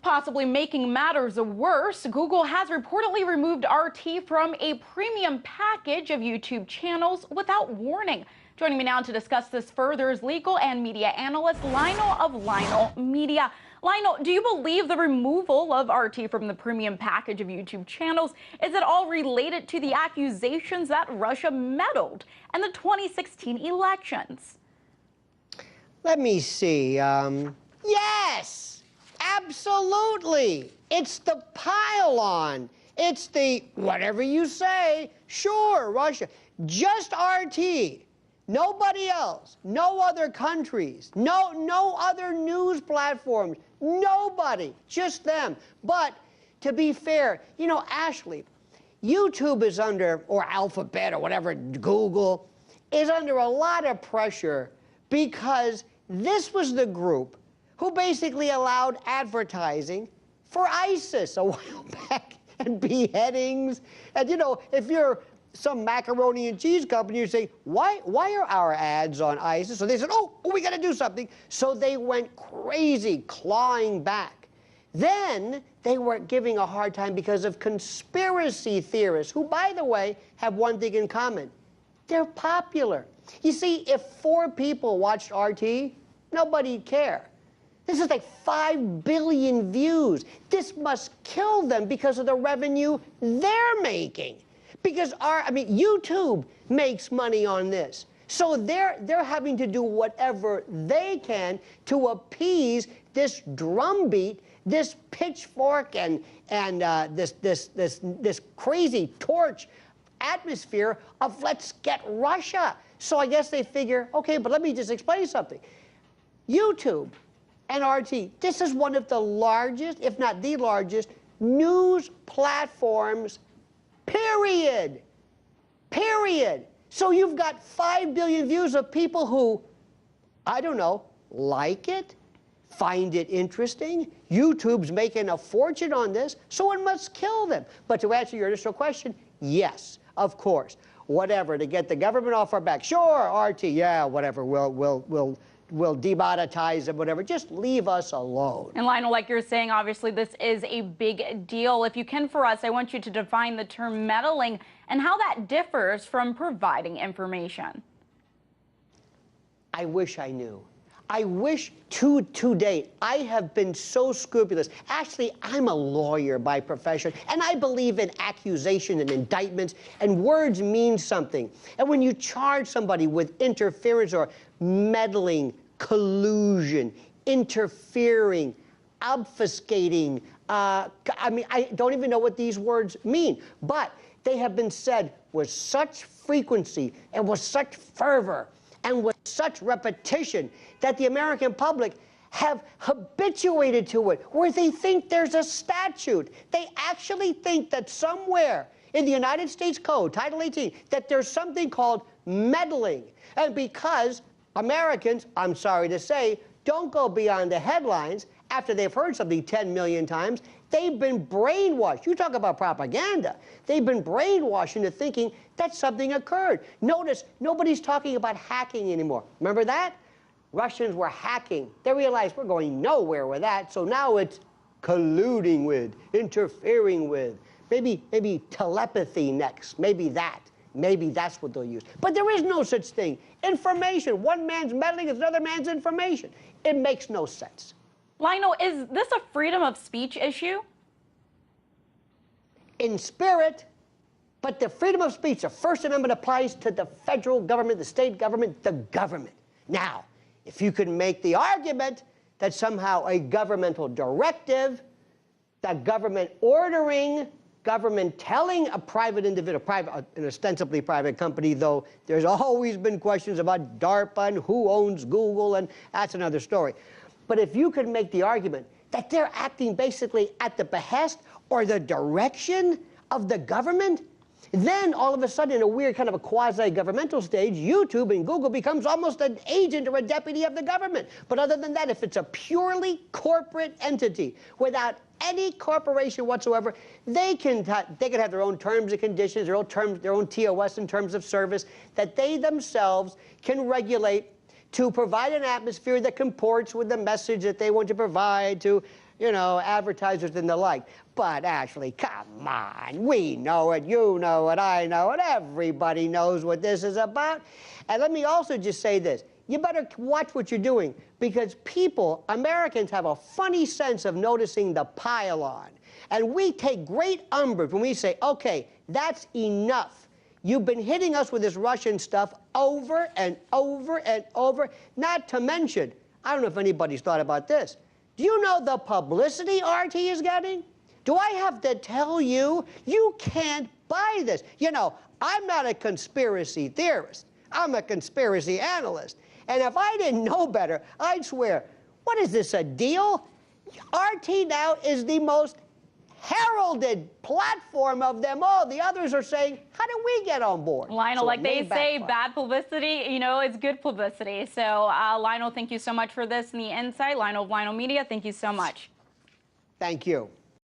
Possibly making matters worse, Google has reportedly removed RT from a premium package of YouTube channels without warning. Joining me now to discuss this further is legal and media analyst Lionel of Lionel Media. Lionel, do you believe the removal of RT from the premium package of YouTube channels is at all related to the accusations that Russia meddled in the 2016 elections? Let me see. Yes! Absolutely. It's the pile-on. It's the whatever you say. Sure, Russia. Just RT. Nobody else. No other countries. No other news platforms. Nobody. Just them. But to be fair, you know, Ashley, YouTube is under, or Alphabet or whatever, Google, is under a lot of pressure because this was the group who basically allowed advertising for ISIS a while back, and beheadings. And, you know, if you're some macaroni and cheese company, you say, why are our ads on ISIS? So they said, oh, we got to do something. So they went crazy, clawing back. Then they were giving a hard time because of conspiracy theorists, who, by the way, have one thing in common. They're popular. You see, if 4 people watched RT, nobody'd care. This is like 5 billion views. This must kill them because of the revenue they're making. Because YouTube makes money on this. So they're having to do whatever they can to appease this drumbeat, this pitchfork and this crazy torch atmosphere of let's get Russia. So I guess they figure, okay, but let me just explain something. YouTube and RT, this is one of the largest, if not the largest, news platforms, period. Period. So you've got 5 billion views of people who, I don't know, like it, find it interesting. YouTube's making a fortune on this, so it must kill them. But to answer your initial question, yes, of course. Whatever, to get the government off our back. Sure, RT, yeah, whatever, we'll demonetize them, whatever. Just leave us alone. And Lionel, like you're saying, obviously this is a big deal. If you can for us, I want you to define the term meddling and how that differs from providing information. I wish I knew. I wish to date, I have been so scrupulous. Actually, I'm a lawyer by profession, and I believe in accusation and indictments, and words mean something. And when you charge somebody with interference or meddling, collusion, interfering, obfuscating, I don't even know what these words mean, but they have been said with such frequency and with such fervor and with such repetition that the American public have habituated to it, where they think there's a statute. They actually think that somewhere in the United States Code, Title 18, that there's something called meddling. And because Americans, I'm sorry to say, don't go beyond the headlines after they've heard something 10 million times, they've been brainwashed. You talk about propaganda. They've been brainwashed into thinking that something occurred. Notice, nobody's talking about hacking anymore. Remember that? Russians were hacking. They realized we're going nowhere with that, so now it's colluding with, interfering with, maybe telepathy next, maybe that. Maybe that's what they'll use. But there is no such thing. Information. One man's meddling is another man's information. It makes no sense. Lionel, is this a freedom of speech issue? In spirit, but the freedom of speech, the First Amendment applies to the federal government, the state government, the government. Now, if you can make the argument that somehow a governmental directive, the government ordering, government telling a private individual, an ostensibly private company, though there's always been questions about DARPA and who owns Google, and that's another story. But if you could make the argument that they're acting basically at the behest or the direction of the government, then all of a sudden, in a weird kind of a quasi-governmental stage, YouTube and Google becomes almost an agent or a deputy of the government. But other than that, if it's a purely corporate entity without any corporation whatsoever, they can have their own terms and conditions, their own TOS in terms of service that they themselves can regulate to provide an atmosphere that comports with the message that they want to provide, to you know, advertisers and the like. But actually, come on, we know it, you know it, I know it, everybody knows what this is about. And let me also just say this. You better watch what you're doing, because people, Americans, have a funny sense of noticing the pile-on. And we take great umbrage when we say, okay, that's enough. You've been hitting us with this Russian stuff over and over and over, not to mention, I don't know if anybody's thought about this. Do you know the publicity RT is getting? Do I have to tell you? You can't buy this. You know, I'm not a conspiracy theorist. I'm a conspiracy analyst. And if I didn't know better, I'd swear, what is this, a deal? RT now is the most heralded platform of them all. The others are saying, how do we get on board? Lionel, So like they say, bad publicity, you know, it's good publicity. So, Lionel, thank you so much for this and the insight. Lionel of Lionel Media, thank you so much. Thank you.